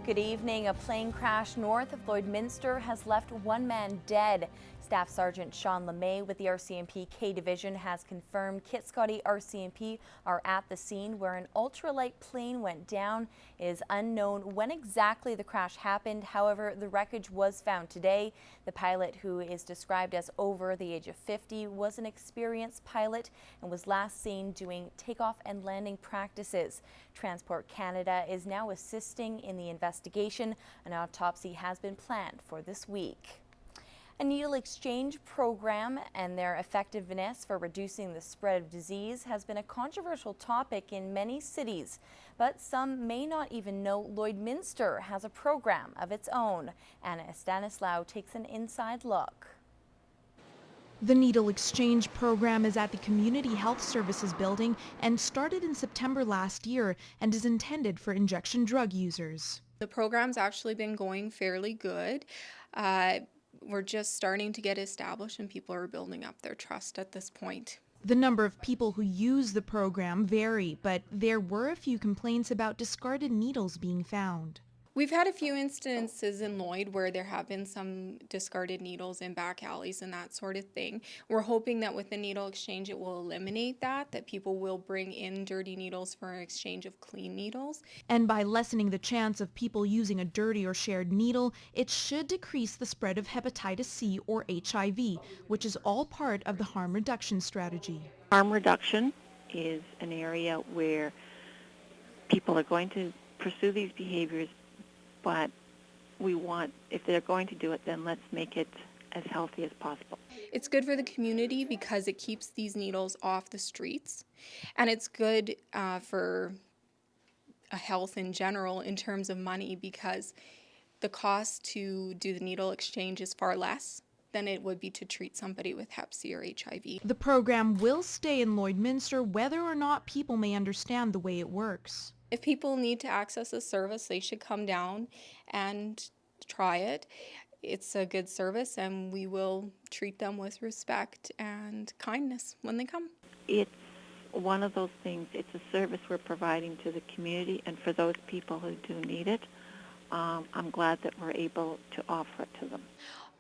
Good evening. A plane crash north of Lloydminster has left one man dead. Staff Sergeant Sean LeMay with the RCMP K Division has confirmed Kit Scotty RCMP are at the scene where an ultralight plane went down. It is unknown when exactly the crash happened. However, the wreckage was found today. The pilot, who is described as over the age of 50, was an experienced pilot and was last seen doing takeoff and landing practices. Transport Canada is now assisting in the investigation. An autopsy has been planned for this week. A needle exchange program and their effectiveness for reducing the spread of disease has been a controversial topic in many cities, but some may not even know Lloydminster has a program of its own. Anna Stanislaw takes an inside look. The Needle Exchange program is at the Community Health Services building and started in September last year and is intended for injection drug users. The program's actually been going fairly good. We're just starting to get established and people are building up their trust at this point. The number of people who use the program vary, but there were a few complaints about discarded needles being found. We've had a few instances in Lloyd where there have been some discarded needles in back alleys and that sort of thing. We're hoping that with the needle exchange it will eliminate that people will bring in dirty needles for an exchange of clean needles. And by lessening the chance of people using a dirty or shared needle, it should decrease the spread of hepatitis C or HIV, which is all part of the harm reduction strategy. Harm reduction is an area where people are going to pursue these behaviors, but we want, if they're going to do it, then let's make it as healthy as possible. It's good for the community because it keeps these needles off the streets, and it's good for health in general in terms of money because the cost to do the needle exchange is far less than it would be to treat somebody with Hep C or HIV. The program will stay in Lloydminster whether or not people may understand the way it works. If people need to access a service, they should come down and try it. It's a good service and we will treat them with respect and kindness when they come. It's one of those things, it's a service we're providing to the community and for those people who do need it. I'm glad that we're able to offer it to them.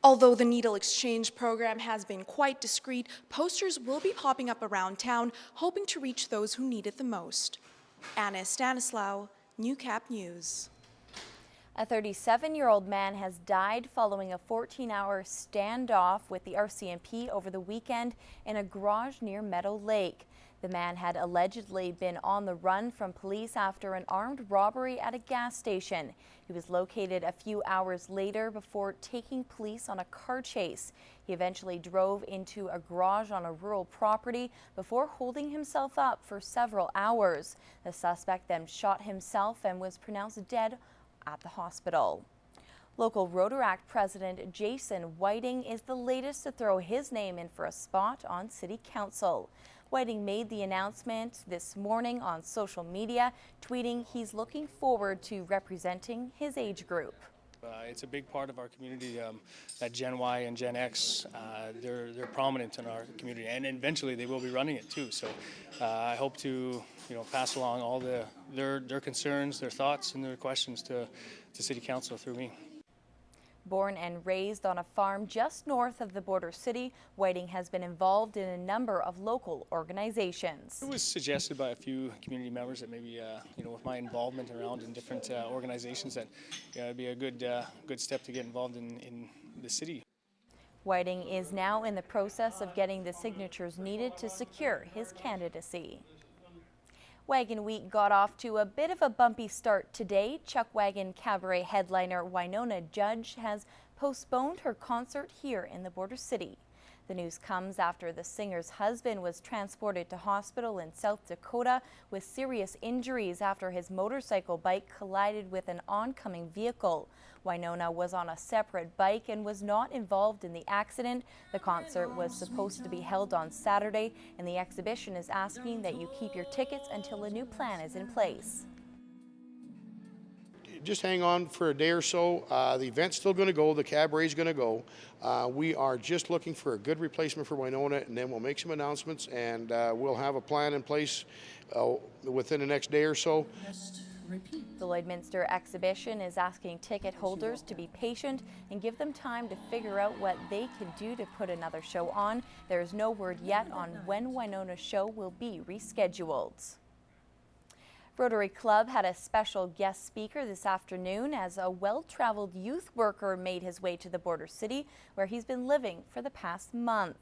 Although the Needle Exchange program has been quite discreet, posters will be popping up around town, hoping to reach those who need it the most. Anna Stanislaw, Newcap News. A 37-year-old man has died following a 14-hour standoff with the RCMP over the weekend in a garage near Meadow Lake. The man had allegedly been on the run from police after an armed robbery at a gas station. He was located a few hours later before taking police on a car chase. He eventually drove into a garage on a rural property before holding himself up for several hours. The suspect then shot himself and was pronounced dead at the hospital. Local Rotary President Jason Whiting is the latest to throw his name in for a spot on City Council. Whiting made the announcement this morning on social media, tweeting he's looking forward to representing his age group. It's a big part of our community, that Gen Y and Gen X, they're prominent in our community, and eventually they will be running it too. So I hope to pass along all their concerns, their thoughts, and their questions to City Council through me. Born and raised on a farm just north of the border city, Whiting has been involved in a number of local organizations. It was suggested by a few community members that maybe, with my involvement around in different organizations, that it'd be a good step to get involved in the city. Whiting is now in the process of getting the signatures needed to secure his candidacy. Wagon Week got off to a bit of a bumpy start today. Chuck Wagon cabaret headliner Wynona Judge has postponed her concert here in the border city. The news comes after the singer's husband was transported to hospital in South Dakota with serious injuries after his motorcycle bike collided with an oncoming vehicle. Wynona was on a separate bike and was not involved in the accident. The concert was supposed to be held on Saturday, and the exhibition is asking that you keep your tickets until a new plan is in place. Just hang on for a day or so. The event's still going to go. The cabaret's going to go. We are just looking for a good replacement for Wynona, and then we'll make some announcements, and we'll have a plan in place within the next day or so. The Lloydminster exhibition is asking ticket holders to be patient and give them time to figure out what they can do to put another show on. There is no word yet on when Wynona's show will be rescheduled. Rotary Club had a special guest speaker this afternoon as a well-traveled youth worker made his way to the border city where he's been living for the past month.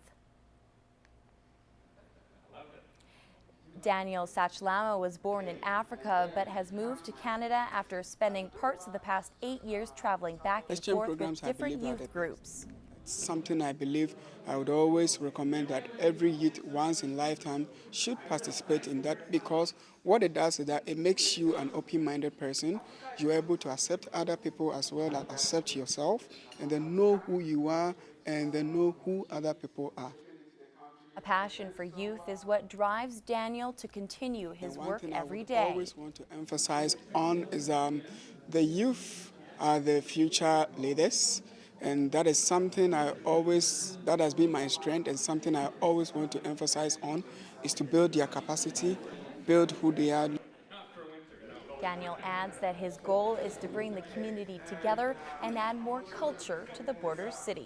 Daniel Sachlama was born in Africa but has moved to Canada after spending parts of the past 8 years traveling back and forth with different youth groups. Something I believe I would always recommend that every youth once in a lifetime should participate in that, because what it does is that it makes you an open-minded person. You're able to accept other people as well as accept yourself, and then know who you are and then know who other people are. A passion for youth is what drives Daniel to continue his work every day. I always want to emphasize on is the youth are the future leaders. And that is something that has been my strength, and something I always want to emphasize on is to build their capacity, build who they are. Daniel adds that his goal is to bring the community together and add more culture to the border city.